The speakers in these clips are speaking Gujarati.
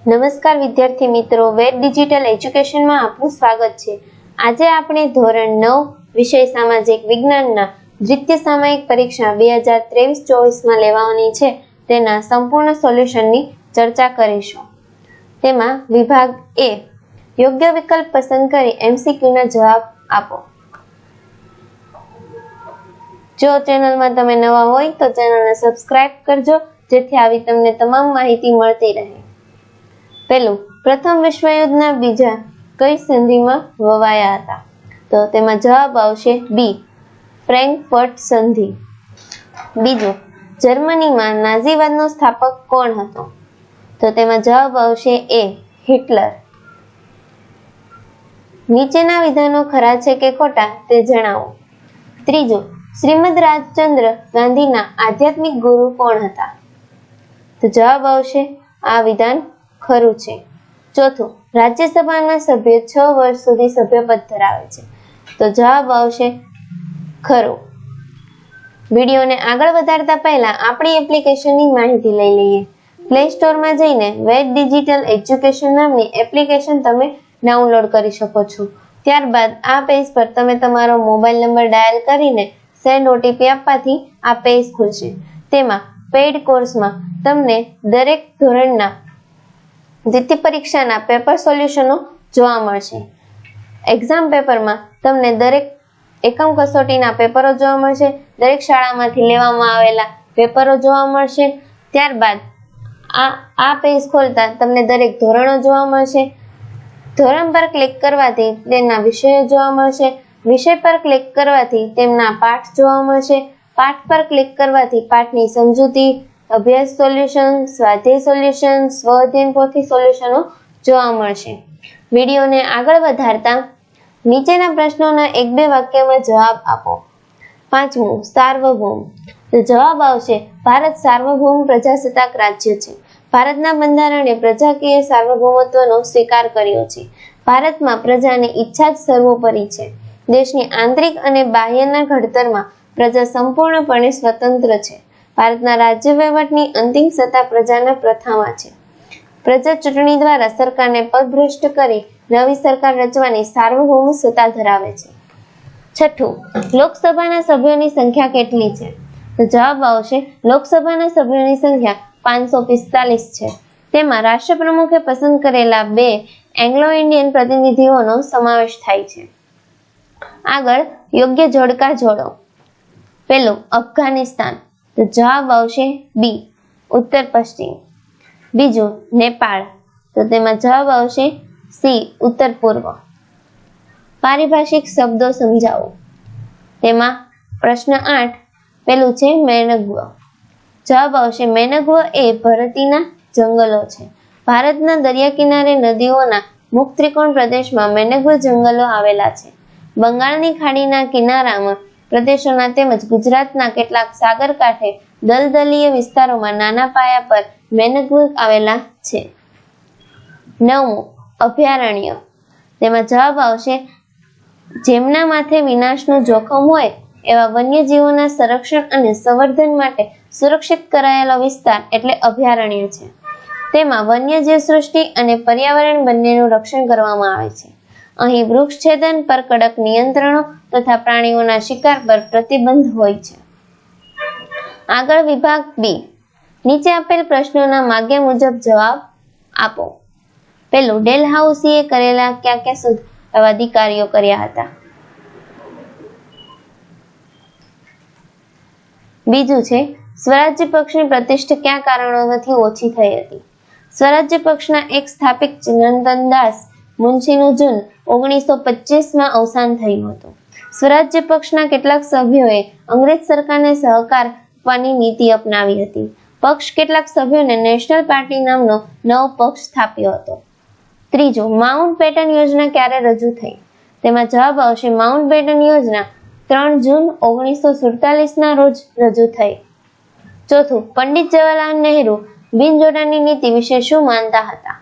નમસ્કાર વિદ્યાર્થી મિત્રો, વેદ ડિજિટલ એજ્યુકેશનમાં આપનું સ્વાગત છે। આજે આપણે ધોરણ 9 વિષય સામાજિક વિજ્ઞાનના દ્વિતીય સામયિક પરીક્ષા 2023-24માં લેવાની છે તેના સંપૂર્ણ સોલ્યુશનની ચર્ચા કરીશું। તેમાં વિભાગ A યોગ્ય વિકલ્પ પસંદ કરી MCQના જવાબ આપો। જો ચેનલમાં તમે નવા હોય તો ચેનલને સબસ્ક્રાઇબ કરજો જેથી આવી તમને તમામ માહિતી મળતી રહે। પહેલું, પ્રથમ વિશ્વયુદ્ધના બીજા કઈ સંધિમાં વવાયા હતા? તો તેમાં જવાબ આવશે બી, ફ્રેન્કફર્ટ સંધિ। બીજું, જર્મનીમાં નાઝીવાદનો સ્થાપક કોણ હતો? તો તેમાં જવાબ આવશે એ, હિટલર। નીચેના વિધાનો ખરા છે કે ખોટા તે જણાવો। ત્રીજું, શ્રીમદ રાજચંદ્ર ગાંધીના આધ્યાત્મિક ગુરુ કોણ હતા? તો જવાબ આવશે આ વિધાન ખરું છે। ચોથું, રાજ્યસભાના સભ્ય 6 વર્ષ સુધી સભ્યપદ ધરાવે છે। તો જવાબ આવશે ખરું। વિડીયોને આગળ વધારતા પહેલા આપણી એપ્લિકેશનની માહિતી લઈ લઈએ। પ્લે સ્ટોરમાં જઈને વેદ ડિજિટલ એજ્યુકેશન નામની એપ્લિકેશન તમે ડાઉનલોડ કરી શકો છો। ત્યારબાદ આ પેજ પર તમે તમારો મોબાઈલ નંબર ડાયલ કરીને સેન્ડ ઓટીપી આપવાથી આ પેજ ખુલશે। તેમાં પેઇડ કોર્સમાં તમને દરેક ધોરણના દ્વિતીય પરીક્ષાના પેપર સોલ્યુશનો જોવા મળશે। એક્ઝામ પેપરમાં તમને દરેક એકમ કસોટીના પેપરો જોવા મળશે, દરેક શાળામાંથી લેવામાં આવેલા પેપરો જોવા મળશે। ત્યારબાદ આ પેજ ખોલતા તમને દરેક ધોરણો જોવા મળશે। ધોરણ પર ક્લિક કરવાથી તેમના વિષયો જોવા મળશે, વિષય પર ક્લિક કરવાથી તેમના પાઠ જોવા મળશે, પાઠ પર ક્લિક કરવાથી પાઠની સમજૂતી, અભ્યાસ સોલ્યુશન, સ્વાધ્યાય સોલ્યુશન, સ્વ-અધ્યયન પોથી સોલ્યુશનો જોવા મળશે। વિડીયોને આગળ વધારતા નીચેના પ્રશ્નોના 1-2 વાક્યમાં જવાબ આપો। પાંચમું, સાર્વભૌમ। તો જવાબ આવશે ભારત સાર્વભૌમ પ્રજાસત્તાક રાજ્ય છે। ભારતના બંધારણે પ્રજાકીય સાર્વભૌમત્વનો સ્વીકાર કર્યો છે। ભારતમાં પ્રજાની ઈચ્છા જ સર્વોપરી છે। દેશની આંતરિક અને બાહ્યના ઘડતરમાં પ્રજા સંપૂર્ણપણે સ્વતંત્ર છે। ભારતના રાજ્ય વહીવટની અંતિમ સત્તા પ્રજાના પ્રથામાં છે। પ્રજા ચૂંટણી દ્વારા સરકારને પદભ્રષ્ટ કરી નવી સરકાર રચવાની સાર્વભૌમ સત્તા ધરાવે છે। છઠ્ઠું, લોકસભાના સભ્યોની સંખ્યા કેટલી છે? તો જવાબ આવશે લોકસભાના સભ્યોની સંખ્યા 545 છે। તેમાં રાષ્ટ્રપ્રમુખે પસંદ કરેલા 2 એંગ્લો ઇન્ડિયન પ્રતિનિધિઓનો સમાવેશ થાય છે। આગળ યોગ્ય જોડકા જોડો। પહેલું, અફઘાનિસ્તાન। તો જવાબ આવશે બી, ઉત્તર પશ્ચિમ। બીજું, નેપાળ। તો તેમાં જવાબ આવશે સી, ઉત્તર પૂર્વ। પારિભાષિક શબ્દો સમજાવો। તેમાં પ્રશ્ન 8 પેલું છે મેનગ્વ। જવાબ આવશે મેનગ્વ એ ભરતીના જંગલો છે। ભારતના દરિયા કિનારે નદીઓના મુક્ત ત્રિકોણ પ્રદેશમાં મેનગ્વ જંગલો આવેલા છે। બંગાળની ખાડીના કિનારામાં પ્રદેશોના તેમજ ગુજરાતના કેટલાક સાગર કાંઠે દલદલીય વિસ્તારોમાં નાના પાયા પર મેનગ્વ આવેલા છે। 9મું, અભયારણ્ય। તેમાં જવાબ આવશે જેમના માથે વિનાશનું જોખમ હોય એવા વન્યજીવોના સંરક્ષણ અને સંવર્ધન માટે સુરક્ષિત કરાયેલો વિસ્તાર એટલે અભયારણ્ય છે। તેમાં વન્યજીવ સૃષ્ટિ અને પર્યાવરણ બંનેનું રક્ષણ કરવામાં આવે છે। અહીં વૃક્ષછેદન પર કડક નિયંત્રણો તથા પ્રાણીઓના શિકાર પર પ્રતિબંધ હોય છે। આગળ વિભાગ બી, નીચે આપેલ પ્રશ્નોના માગ્યા મુજબ જવાબ આપો। પહેલું, ડેલહાઉસીએ કરેલા કયા શુદ્ધવાદી કાર્યો કર્યા હતા? બીજું છે સ્વરાજ્ય પક્ષની પ્રતિષ્ઠા કયા કારણોથી ઓછી થઈ હતી? સ્વરાજ્ય પક્ષના એક સ્થાપક ચિરંતનદાસ મુનશીનું જૂન 1925માં અવસાન થયું હતું। સ્વરાજ્ય પક્ષના કેટલાક સભ્યોએ અંગ્રેજ સરકારને સહકાર આપવાની નીતિ અપનાવી હતી। પક્ષ કેટલાક સભ્યોને નેશનલ પાર્ટી નામનો નવો પક્ષ સ્થાપ્યો હતો। ત્રીજું, માઉન્ટ બેટન યોજના ક્યારે રજૂ થઈ? તેમાં જવાબ આવશે માઉન્ટ બેટન યોજના 3 જૂન 1947ના રોજ રજૂ થઈ। ચોથું, પંડિત જવાહરલાલ નહેરુ બિનજોડાણની નીતિ વિશે શું માનતા હતા?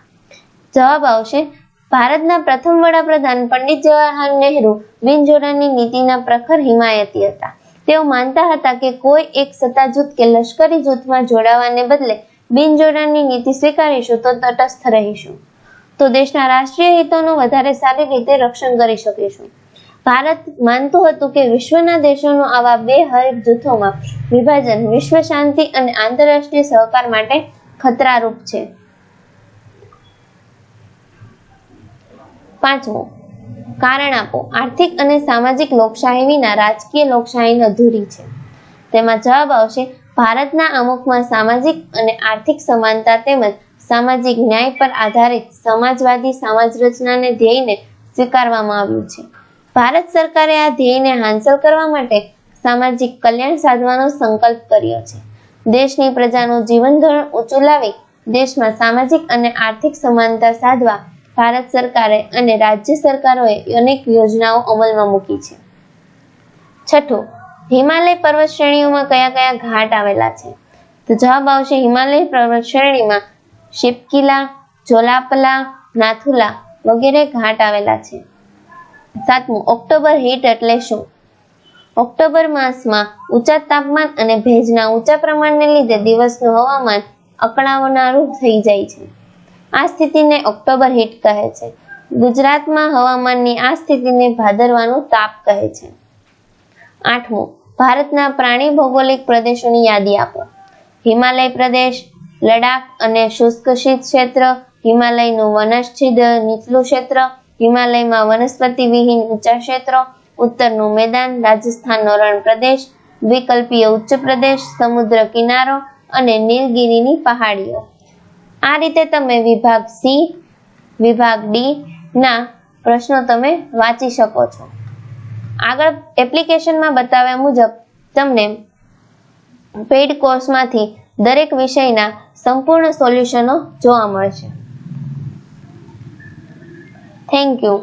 જવાબ આવશે ભારતના પ્રથમ વડાપ્રધાન પંડિત જવાહરલાલ નહેરુ બિનજોડાણની નીતિના પ્રખર હિમાયતી હતા। તેઓ માનતા હતા કે કોઈ એક સત્તા જૂથ કે લશ્કરી જૂથમાં જોડાવાને બદલે બિનજોડાણની નીતિ સ્વીકારીશું તો તટસ્થ રહીશું, તો દેશના રાષ્ટ્રીય હિતોનું વધારે સારી રીતે રક્ષણ કરી શકીશું. ભારત માનતું હતું કે વિશ્વના દેશોનું આવા બે હરીફ જૂથોમાં વિભાજન વિશ્વ શાંતિ અને આંતરરાષ્ટ્રીય સહકાર માટે ખતરારૂપ છે. 5. કારણ આપો. આર્થિક અને સામાજિક લોકશાહી વિના રાજકીય લોકશાહી અધૂરી છે. તેમાં જવાબ આવશે ભારતના આમુખમાં સામાજિક અને આર્થિક સમાનતા તેમજ સામાજિક ન્યાય પર આધારિત સમાજવાદી સમાજ રચનાને ધ્યેયને સ્વીકારવામાં આવ્યું છે. ભારત સરકારે આ ધ્યેયને હાંસલ કરવા માટે સામાજિક કલ્યાણ સાધવાનો સંકલ્પ કર્યો છે. દેશની પ્રજાનું જીવન ધોરણ ઊંચું લાવી દેશમાં સામાજિક અને આર્થિક સમાનતા સાધવા ભારત સરકારે અને રાજ્ય સરકારોએ અનેક યોજનાઓ અમલમાં મૂકી છે. 6. હિમાલય પર્વત શ્રેણીઓમાં કયા કયા ઘાટ આવેલા છે? તો જવાબ આવશે હિમાલય પર્વત શ્રેણીમાં શિપકીલા, જોલાપલા, નાથુલા વગેરે ઘાટ આવેલા છે. 7. ઓક્ટોબર હીટ એટલે શું? ઓક્ટોબર માસમાં ઊંચા તાપમાન અને ભેજના ઊંચા પ્રમાણને લીધે દિવસનું હવામાન અકળાવનારું થઈ જાય છે. આ સ્થિતિને ઓક્ટોબર હીટ કહે છે. ગુજરાતમાં હવામાનની આ સ્થિતિને ભાદરવાનું તાપ કહે છે. 8. ભારતના પ્રાણી ભૌગોલિક પ્રદેશોની યાદી આપો. હિમાલય પ્રદેશ, લડાખ અને શુષ્ક શીત ક્ષેત્ર, હિમાલયનું વનચ્છિદ્ર નીચલું ક્ષેત્ર, હિમાલયમાં વનસ્પતિ વિહીન ઊંચા ક્ષેત્રો, ઉત્તરનું મેદાન, રાજસ્થાનનો રણ પ્રદેશ, વિકલ્પીય ઉચ્ચ પ્રદેશ, સમુદ્ર કિનારો અને નીલગિરીની પહાડીઓ. આ રીતે તમે વિભાગ સી, વિભાગ ડી ના પ્રશ્નો તમે વાંચી શકો છો. આગળ એપ્લિકેશનમાં બતાવ્યા મુજબ તમને પેઇડ કોર્સમાંથી દરેક વિષયના સંપૂર્ણ સોલ્યુશનો જોવા મળશે. Thank you.